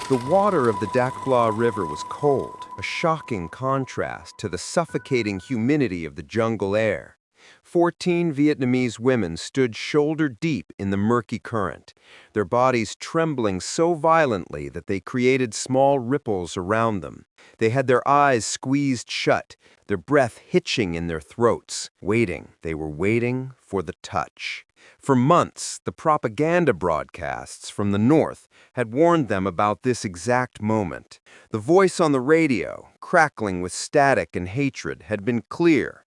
The water of the Dak Bla River was cold, a shocking contrast to the suffocating humidity of the jungle air. 14 Vietnamese women stood shoulder deep in the murky current, their bodies trembling so violently that they created small ripples around them. They had their eyes squeezed shut, their breath hitching in their throats, waiting. They were waiting for the touch. For months, the propaganda broadcasts from the north had warned them about this exact moment. The voice on the radio, crackling with static and hatred, had been clear.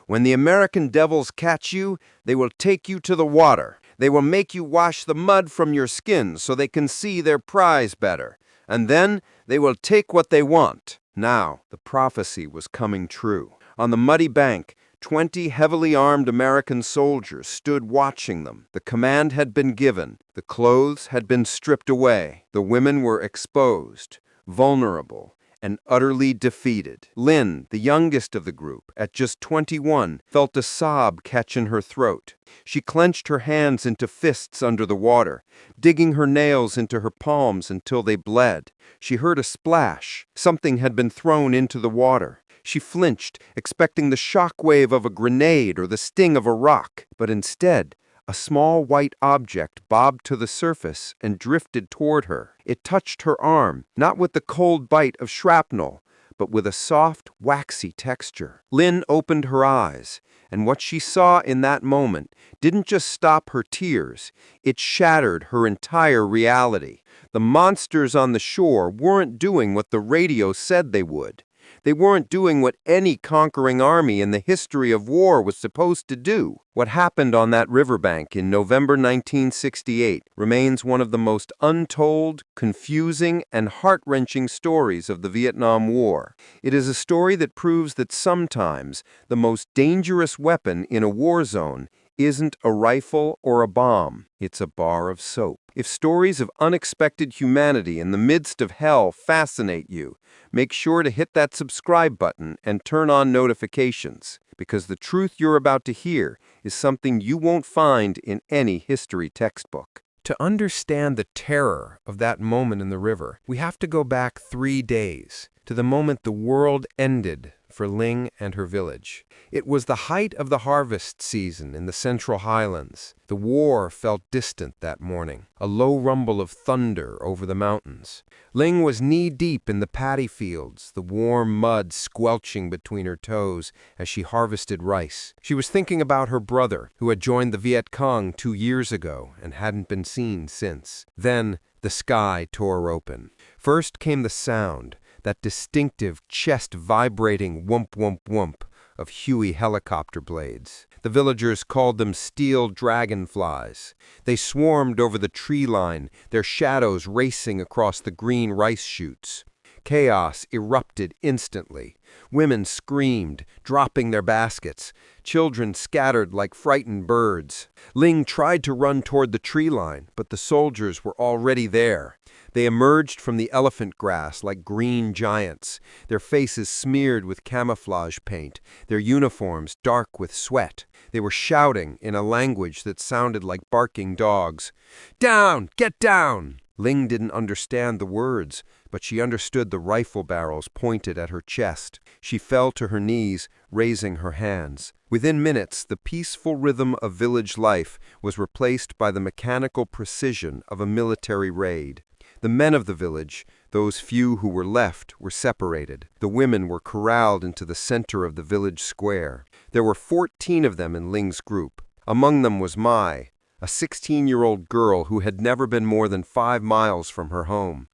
When the American devils catch you, they will take you to the water. They will make you wash the mud from your skin so they can see their prize better. And then they will take what they want. Now, the prophecy was coming true. On the muddy bank, 20 heavily armed American soldiers stood watching them. The command had been given. The clothes had been stripped away. The women were exposed, vulnerable, and utterly defeated. Linh, the youngest of the group, at just 21, felt a sob catch in her throat. She clenched her hands into fists under the water, digging her nails into her palms until they bled. She heard a splash. Something had been thrown into the water. She flinched, expecting the shock wave of a grenade or the sting of a rock. But instead, a small white object bobbed to the surface and drifted toward her. It touched her arm, not with the cold bite of shrapnel, but with a soft, waxy texture. Linh opened her eyes, and what she saw in that moment didn't just stop her tears, it shattered her entire reality. The monsters on the shore weren't doing what the radio said they would. They weren't doing what any conquering army in the history of war was supposed to do. What happened on that riverbank in November 1968 remains one of the most untold, confusing, and heart-wrenching stories of the Vietnam War. It is a story that proves that sometimes the most dangerous weapon in a war zone isn't a rifle or a bomb, it's a bar of soap. If stories of unexpected humanity in the midst of hell fascinate you, make sure to hit that subscribe button and turn on notifications, because the truth you're about to hear is something you won't find in any history textbook. To understand the terror of that moment in the river, we have to go back 3 days, to the moment the world ended for Linh and her village. It was the height of the harvest season in the Central Highlands. The war felt distant that morning, a low rumble of thunder over the mountains. Linh was knee-deep in the paddy fields, the warm mud squelching between her toes as she harvested rice. She was thinking about her brother, who had joined the Viet Cong 2 years ago and hadn't been seen since. Then the sky tore open. First came the sound, that distinctive, chest-vibrating whoomp-whoomp-whoomp of Huey helicopter blades. The villagers called them steel dragonflies. They swarmed over the tree line, their shadows racing across the green rice shoots. Chaos erupted instantly. Women screamed, dropping their baskets. Children scattered like frightened birds. Linh tried to run toward the tree line, but the soldiers were already there. They emerged from the elephant grass like green giants, their faces smeared with camouflage paint, their uniforms dark with sweat. They were shouting in a language that sounded like barking dogs. "Down! Get down!" Linh didn't understand the words, but she understood the rifle barrels pointed at her chest. She fell to her knees, raising her hands. Within minutes, the peaceful rhythm of village life was replaced by the mechanical precision of a military raid. The men of the village, those few who were left, were separated. The women were corralled into the center of the village square. There were 14 of them in Ling's group. Among them was Mai, a 16-year-old girl who had never been more than 5 miles from her home.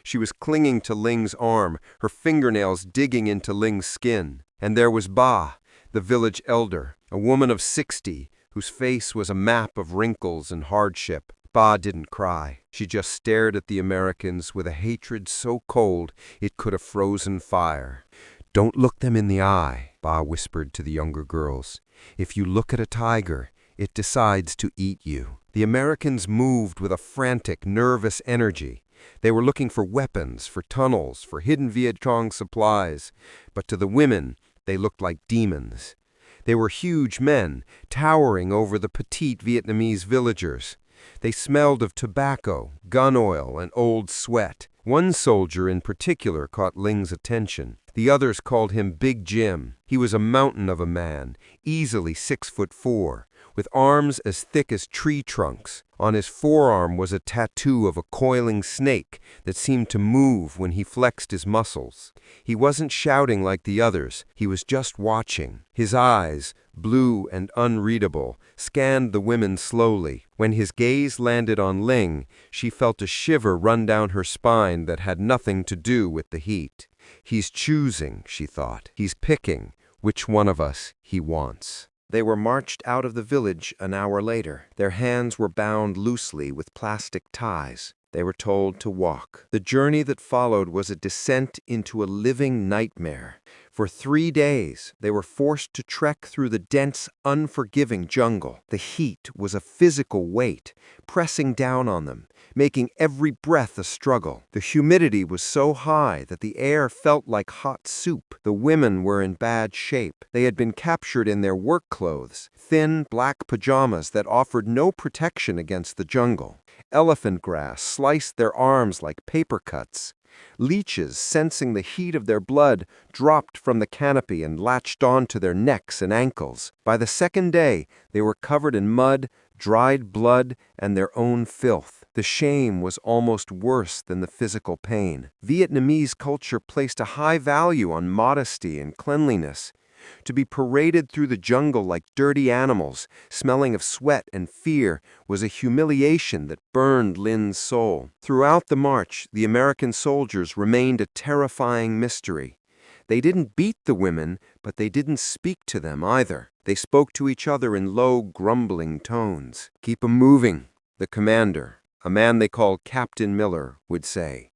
She was clinging to Ling's arm, her fingernails digging into Ling's skin. And there was Ba, the village elder, a woman of 60, whose face was a map of wrinkles and hardship. Ba didn't cry. She just stared at the Americans with a hatred so cold it could have frozen fire. "Don't look them in the eye," Ba whispered to the younger girls. "If you look at a tiger, it decides to eat you." The Americans moved with a frantic, nervous energy. They were looking for weapons, for tunnels, for hidden Viet Cong supplies. But to the women, they looked like demons. They were huge men, towering over the petite Vietnamese villagers. They smelled of tobacco, gun oil, and old sweat. One soldier in particular caught Ling's attention. The others called him Big Jim. He was a mountain of a man, easily 6'4", with arms as thick as tree trunks. On his forearm was a tattoo of a coiling snake that seemed to move when he flexed his muscles. He wasn't shouting like the others, he was just watching. His eyes, blue and unreadable, scanned the women slowly. When his gaze landed on Ling, she felt a shiver run down her spine that had nothing to do with the heat. He's choosing, she thought. He's picking which one of us he wants. They were marched out of the village an hour later. Their hands were bound loosely with plastic ties. They were told to walk. The journey that followed was a descent into a living nightmare. For 3 days, they were forced to trek through the dense, unforgiving jungle. The heat was a physical weight, pressing down on them, making every breath a struggle. The humidity was so high that the air felt like hot soup. The women were in bad shape. They had been captured in their work clothes, thin black pajamas that offered no protection against the jungle. Elephant grass sliced their arms like paper cuts. Leeches, sensing the heat of their blood, dropped from the canopy and latched onto their necks and ankles. By the second day, they were covered in mud, dried blood, and their own filth. The shame was almost worse than the physical pain. Vietnamese culture placed a high value on modesty and cleanliness. To be paraded through the jungle like dirty animals, smelling of sweat and fear, was a humiliation that burned Lin's soul. Throughout the march, the American soldiers remained a terrifying mystery. They didn't beat the women, but they didn't speak to them either. They spoke to each other in low, grumbling tones. "Keep 'em moving," the commander, a man they called Captain Miller, would say.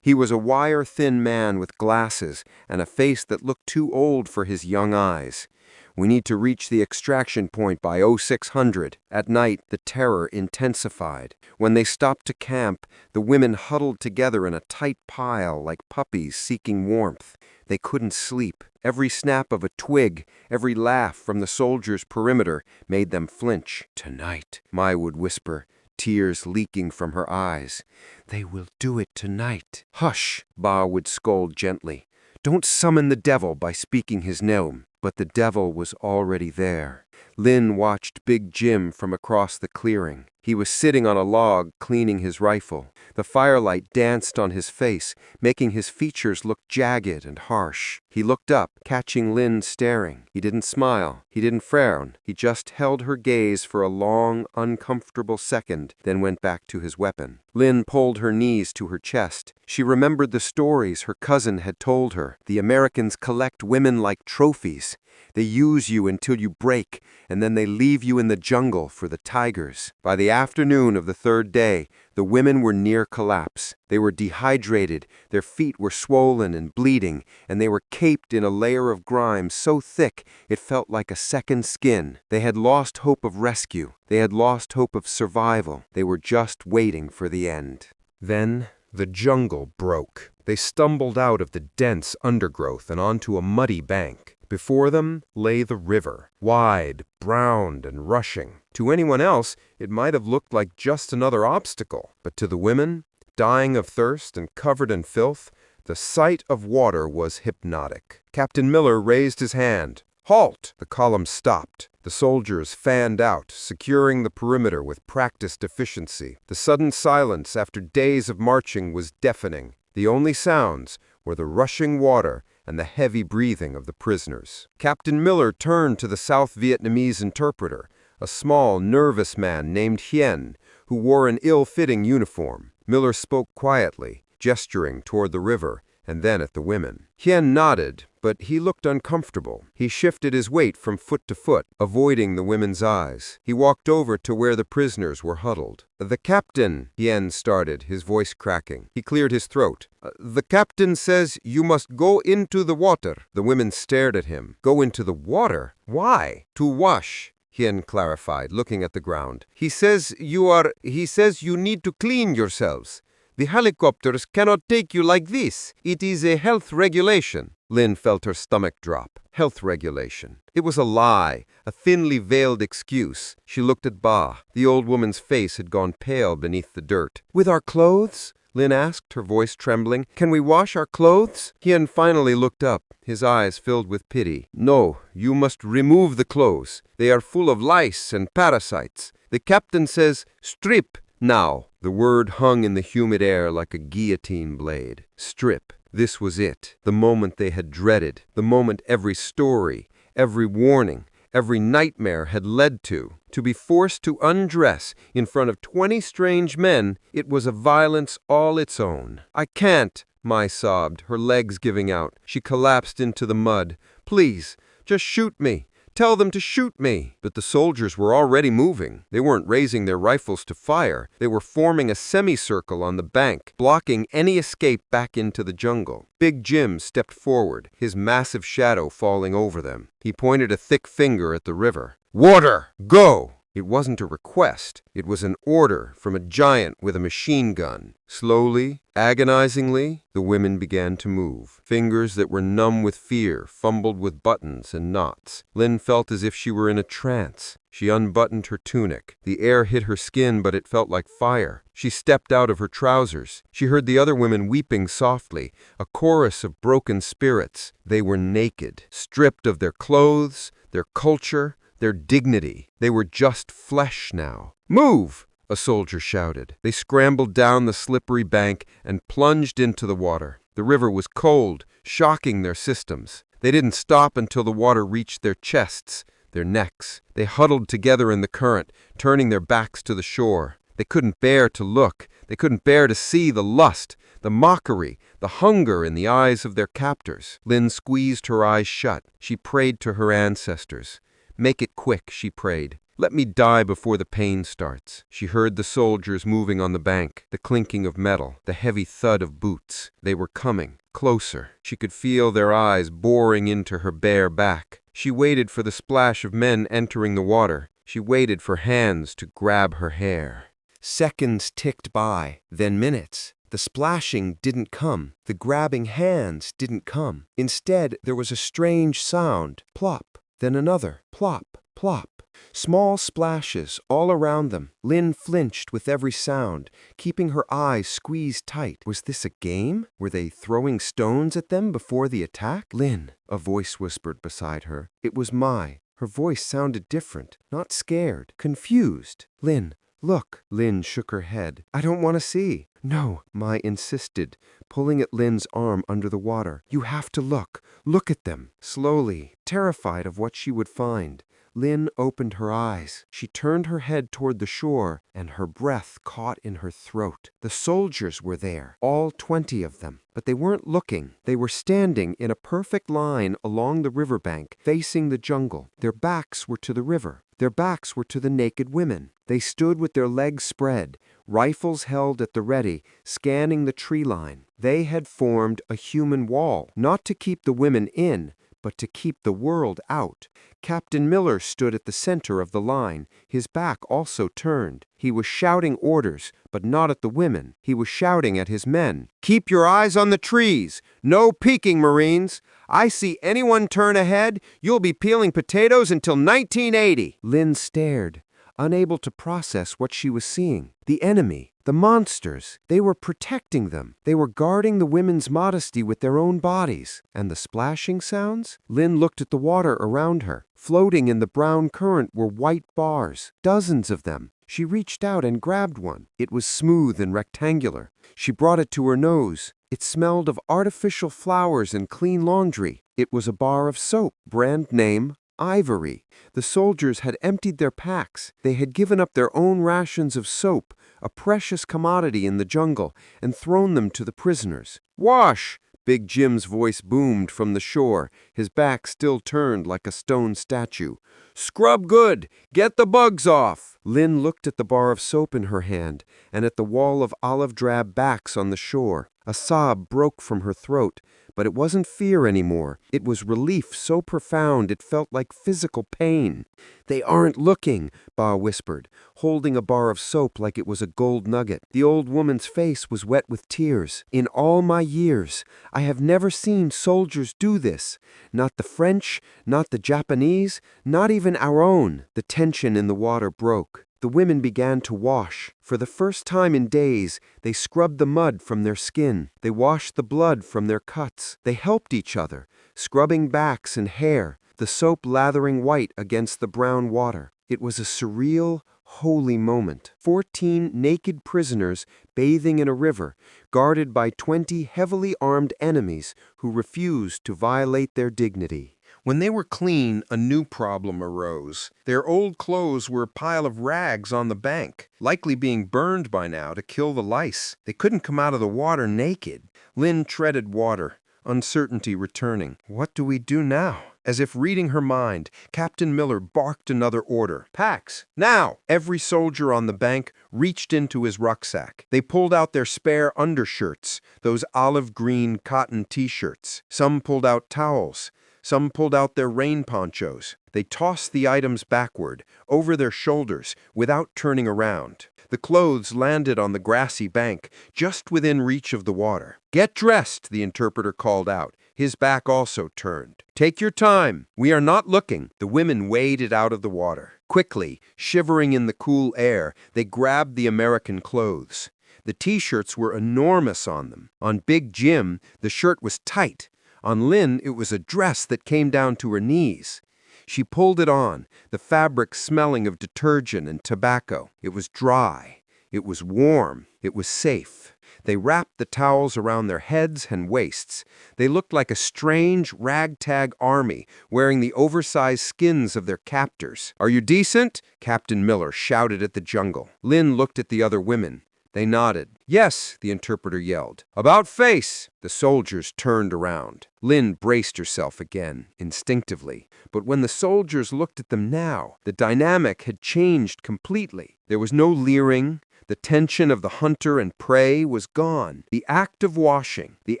He was a wire-thin man with glasses and a face that looked too old for his young eyes. "We need to reach the extraction point by 0600. At night, the terror intensified. When they stopped to camp, the women huddled together in a tight pile like puppies seeking warmth. They couldn't sleep. Every snap of a twig, every laugh from the soldiers' perimeter made them flinch. "Tonight," Mai would whisper, tears leaking from her eyes. "They will do it tonight." "Hush," Ba would scold gently. "Don't summon the devil by speaking his name." But the devil was already there. Lin watched Big Jim from across the clearing. He was sitting on a log cleaning his rifle. The firelight danced on his face, making his features look jagged and harsh. He looked up, catching Lin staring. He didn't smile. He didn't frown. He just held her gaze for a long, uncomfortable second, then went back to his weapon. Lin pulled her knees to her chest. She remembered the stories her cousin had told her. The Americans collect women like trophies. They use you until you break, and then they leave you in the jungle for the tigers. By the afternoon of the third day, the women were near collapse. They were dehydrated, their feet were swollen and bleeding, and they were caped in a layer of grime so thick it felt like a second skin. They had lost hope of rescue. They had lost hope of survival. They were just waiting for the end. Then the jungle broke. They stumbled out of the dense undergrowth and onto a muddy bank. Before them lay the river, wide, brown, and rushing. To anyone else, it might have looked like just another obstacle. But to the women, dying of thirst and covered in filth, the sight of water was hypnotic. Captain Miller raised his hand. "Halt!" The column stopped. The soldiers fanned out, securing the perimeter with practiced efficiency. The sudden silence after days of marching was deafening. The only sounds were the rushing water and the heavy breathing of the prisoners. Captain Miller turned to the South Vietnamese interpreter, a small, nervous man named Hien, who wore an ill-fitting uniform. Miller spoke quietly, gesturing toward the river and then at the women. Hien nodded, but he looked uncomfortable. He shifted his weight from foot to foot, avoiding the women's eyes. He walked over to where the prisoners were huddled. "The captain," Hien started, his voice cracking. He cleared his throat. "The captain says you must go into the water." The women stared at him. "Go into the water? Why?" "To wash," Hien clarified, looking at the ground. He says you need to clean yourselves. The helicopters cannot take you like this. It is a health regulation." Lin felt her stomach drop. Health regulation. It was a lie, a thinly veiled excuse. She looked at Ba. The old woman's face had gone pale beneath the dirt. "With our clothes?" Lin asked, her voice trembling. "Can we wash our clothes?" Hien finally looked up, his eyes filled with pity. "No, you must remove the clothes. They are full of lice and parasites. The captain says, 'Strip now.'" The word hung in the humid air like a guillotine blade. Strip. This was it. The moment they had dreaded. The moment every story, every warning, every nightmare had led to. To be forced to undress in front of 20 strange men, it was a violence all its own. "I can't," Mai sobbed, her legs giving out. She collapsed into the mud. "Please, just shoot me. Tell them to shoot me." But the soldiers were already moving. They weren't raising their rifles to fire. They were forming a semicircle on the bank, blocking any escape back into the jungle. Big Jim stepped forward, his massive shadow falling over them. He pointed a thick finger at the river. "Water! Go!" It wasn't a request. It was an order from a giant with a machine gun. Slowly, agonizingly, the women began to move. Fingers that were numb with fear fumbled with buttons and knots. Lin felt as if she were in a trance. She unbuttoned her tunic. The air hit her skin, but it felt like fire. She stepped out of her trousers. She heard the other women weeping softly, a chorus of broken spirits. They were naked, stripped of their clothes, their culture, their dignity. They were just flesh now. "Move!" a soldier shouted. They scrambled down the slippery bank and plunged into the water. The river was cold, shocking their systems. They didn't stop until the water reached their chests, their necks. They huddled together in the current, turning their backs to the shore. They couldn't bear to look. They couldn't bear to see the lust, the mockery, the hunger in the eyes of their captors. Lin squeezed her eyes shut. She prayed to her ancestors. "Make it quick," she prayed. "Let me die before the pain starts." She heard the soldiers moving on the bank, the clinking of metal, the heavy thud of boots. They were coming, closer. She could feel their eyes boring into her bare back. She waited for the splash of men entering the water. She waited for hands to grab her hair. Seconds ticked by, then minutes. The splashing didn't come. The grabbing hands didn't come. Instead, there was a strange sound. Plop. Then another. Plop, plop. Small splashes all around them. Lin flinched with every sound, keeping her eyes squeezed tight. Was this a game? Were they throwing stones at them before the attack? "Lin," a voice whispered beside her. It was Mai. Her voice sounded different, not scared, confused. "Lin, look." Lin shook her head. "I don't want to see." "No," Mai insisted, pulling at Lin's arm under the water. "You have to look. Look at them." Slowly, terrified of what she would find, Lin opened her eyes. She turned her head toward the shore, and her breath caught in her throat. The soldiers were there, all 20 of them. But they weren't looking. They were standing in a perfect line along the riverbank, facing the jungle. Their backs were to the river. Their backs were to the naked women. They stood with their legs spread, rifles held at the ready, scanning the tree line. They had formed a human wall, not to keep the women in, but to keep the world out. Captain Miller stood at the center of the line, his back also turned. He was shouting orders, but not at the women. He was shouting at his men. "Keep your eyes on the trees! No peeking, Marines! I see anyone turn ahead, you'll be peeling potatoes until 1980! Lin stared, unable to process what she was seeing. The enemy, the monsters, they were protecting them. They were guarding the women's modesty with their own bodies. And the splashing sounds? Lin looked at the water around her. Floating in the brown current were white bars, dozens of them. She reached out and grabbed one. It was smooth and rectangular. She brought it to her nose. It smelled of artificial flowers and clean laundry. It was a bar of soap, brand name Ivory. The soldiers had emptied their packs. They had given up their own rations of soap, a precious commodity in the jungle, and thrown them to the prisoners. "Wash!" Big Jim's voice boomed from the shore, his back still turned like a stone statue. "Scrub good! Get the bugs off!" Lin looked at the bar of soap in her hand and at the wall of olive-drab backs on the shore. A sob broke from her throat, but it wasn't fear anymore. It was relief so profound it felt like physical pain. "They aren't looking," Ba whispered, holding a bar of soap like it was a gold nugget. The old woman's face was wet with tears. "In all my years, I have never seen soldiers do this. Not the French, not the Japanese, not even our own." The tension in the water broke. The women began to wash. For the first time in days, they scrubbed the mud from their skin. They washed the blood from their cuts. They helped each other, scrubbing backs and hair, the soap lathering white against the brown water. It was a surreal, holy moment. 14 naked prisoners bathing in a river, guarded by 20 heavily armed enemies who refused to violate their dignity. When they were clean, a new problem arose. Their old clothes were a pile of rags on the bank, likely being burned by now to kill the lice. They couldn't come out of the water naked. Linh treaded water, uncertainty returning. What do we do now? As if reading her mind, Captain Miller barked another order. Packs, now! Every soldier on the bank reached into his rucksack. They pulled out their spare undershirts, those olive green cotton t-shirts. Some pulled out towels. Some pulled out their rain ponchos. They tossed the items backward, over their shoulders, without turning around. The clothes landed on the grassy bank, just within reach of the water. Get dressed, the interpreter called out. His back also turned. Take your time. We are not looking. The women waded out of the water. Quickly, shivering in the cool air, they grabbed the American clothes. The t-shirts were enormous on them. On Big Jim, the shirt was tight. On Linh, it was a dress that came down to her knees. She pulled it on, the fabric smelling of detergent and tobacco. It was dry. It was warm. It was safe. They wrapped the towels around their heads and waists. They looked like a strange, ragtag army, wearing the oversized skins of their captors. Are you decent? Captain Miller shouted at the jungle. Linh looked at the other women. They nodded. Yes, the interpreter yelled. About face! The soldiers turned around. Linh braced herself again, instinctively. But when the soldiers looked at them now, the dynamic had changed completely. There was no leering. The tension of the hunter and prey was gone. The act of washing, the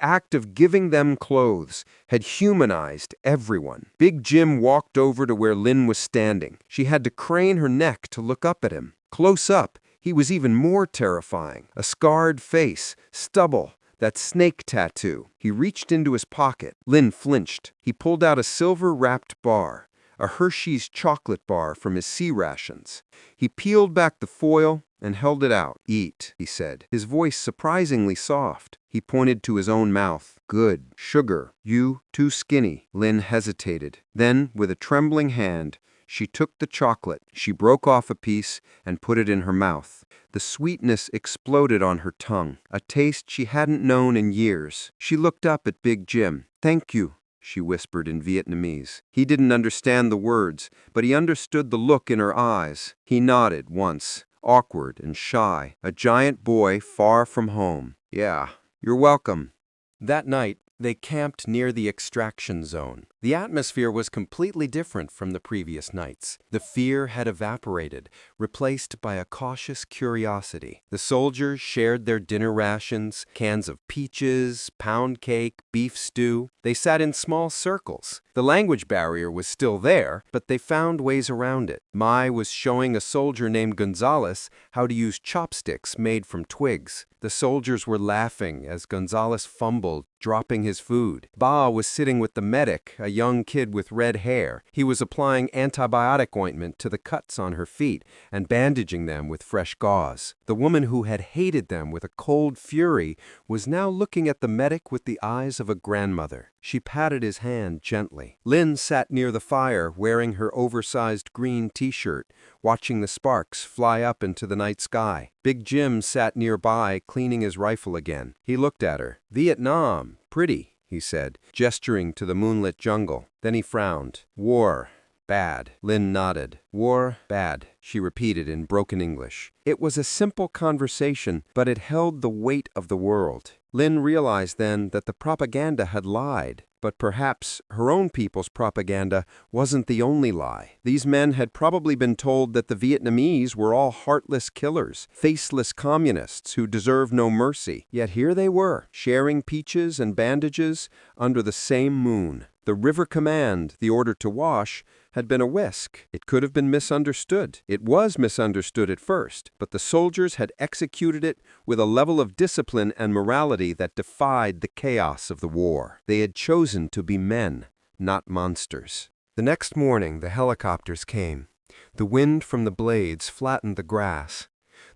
act of giving them clothes, had humanized everyone. Big Jim walked over to where Linh was standing. She had to crane her neck to look up at him. Close up, he was even more terrifying. A scarred face, stubble, that snake tattoo. He reached into his pocket. Linh flinched. He pulled out a silver-wrapped bar, a Hershey's chocolate bar from his sea rations. He peeled back the foil and held it out. Eat, he said, his voice surprisingly soft. He pointed to his own mouth. Good. Sugar. You, too skinny. Linh hesitated. Then, with a trembling hand, she took the chocolate. She broke off a piece and put it in her mouth. The sweetness exploded on her tongue, a taste she hadn't known in years. She looked up at Big Jim. Thank you, she whispered in Vietnamese. He didn't understand the words, but he understood the look in her eyes. He nodded once, awkward and shy, a giant boy far from home. Yeah, you're welcome. That night, they camped near the extraction zone. The atmosphere was completely different from the previous nights. The fear had evaporated, replaced by a cautious curiosity. The soldiers shared their dinner rations, cans of peaches, pound cake, beef stew. They sat in small circles. The language barrier was still there, but they found ways around it. Mai was showing a soldier named Gonzales how to use chopsticks made from twigs. The soldiers were laughing as Gonzales fumbled, dropping his food. Ba was sitting with the medic, a young kid with red hair. He was applying antibiotic ointment to the cuts on her feet and bandaging them with fresh gauze. The woman who had hated them with a cold fury was now looking at the medic with the eyes of a grandmother. She patted his hand gently. Linh sat near the fire, wearing her oversized green t-shirt, watching the sparks fly up into the night sky. Big Jim sat nearby, cleaning his rifle again. He looked at her. Vietnam, pretty, he said, gesturing to the moonlit jungle. Then he frowned. War. Bad. Linh nodded. War, bad, she repeated in broken English. It was a simple conversation, but it held the weight of the world. Linh realized then that the propaganda had lied. But perhaps her own people's propaganda wasn't the only lie. These men had probably been told that the Vietnamese were all heartless killers, faceless communists who deserved no mercy. Yet here they were, sharing peaches and bandages under the same moon. The river command, the order to wash, had been a whisk. It could have been misunderstood. It was misunderstood at first, but the soldiers had executed it with a level of discipline and morality that defied the chaos of the war. They had chosen to be men, not monsters. The next morning, the helicopters came. The wind from the blades flattened the grass.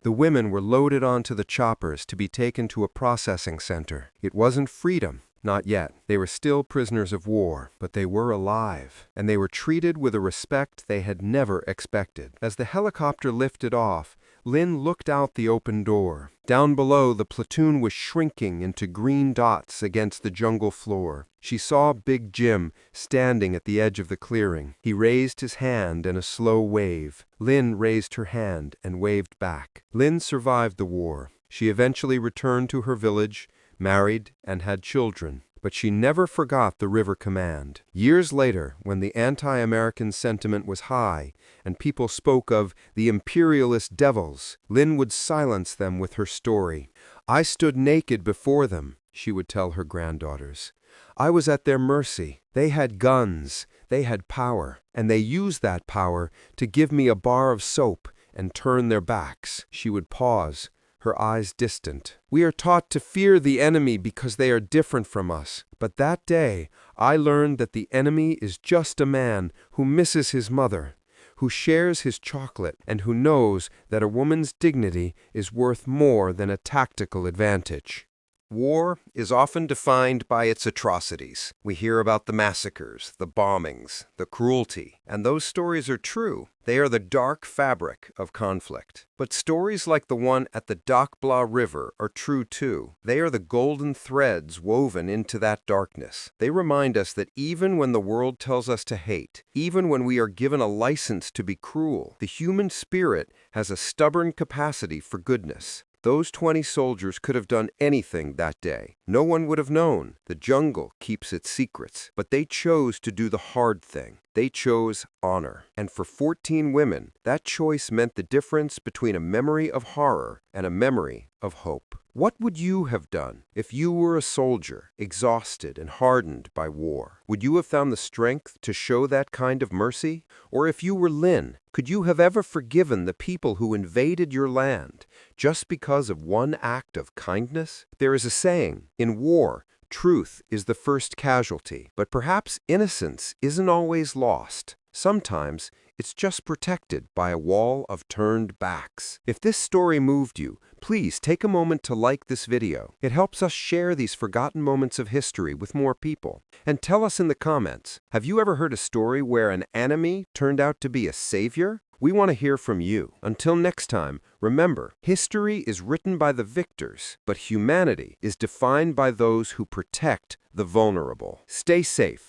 The women were loaded onto the choppers to be taken to a processing center. It wasn't freedom. Not yet. They were still prisoners of war, but they were alive, and they were treated with a respect they had never expected. As the helicopter lifted off, Linh looked out the open door. Down below, the platoon was shrinking into green dots against the jungle floor. She saw Big Jim standing at the edge of the clearing. He raised his hand in a slow wave. Linh raised her hand and waved back. Linh survived the war. She eventually returned to her village, married, and had children. But she never forgot the River Command. Years later, when the anti-American sentiment was high and people spoke of the imperialist devils, Linh would silence them with her story. "I stood naked before them," she would tell her granddaughters. "I was at their mercy. They had guns, they had power, and they used that power to give me a bar of soap and turn their backs." She would pause, her eyes distant. "We are taught to fear the enemy because they are different from us. But that day, I learned that the enemy is just a man who misses his mother, who shares his chocolate, and who knows that a woman's dignity is worth more than a tactical advantage." War is often defined by its atrocities. We hear about the massacres, the bombings, the cruelty, and those stories are true. They are the dark fabric of conflict. But stories like the one at the Dak Bla River are true too. They are the golden threads woven into that darkness. They remind us that even when the world tells us to hate, even when we are given a license to be cruel, the human spirit has a stubborn capacity for goodness. Those 20 soldiers could have done anything that day. No one would have known. The jungle keeps its secrets. But they chose to do the hard thing. They chose honor. And for 14 women, that choice meant the difference between a memory of horror and a memory of hope. What would you have done if you were a soldier, exhausted and hardened by war? Would you have found the strength to show that kind of mercy? Or if you were Linh, could you have ever forgiven the people who invaded your land just because of one act of kindness? There is a saying, in war, truth is the first casualty, but perhaps innocence isn't always lost. Sometimes it's just protected by a wall of turned backs. If this story moved you, please take a moment to like this video. It helps us share these forgotten moments of history with more people. And tell us in the comments, have you ever heard a story where an enemy turned out to be a savior? We want to hear from you. Until next time, remember, history is written by the victors, but humanity is defined by those who protect the vulnerable. Stay safe.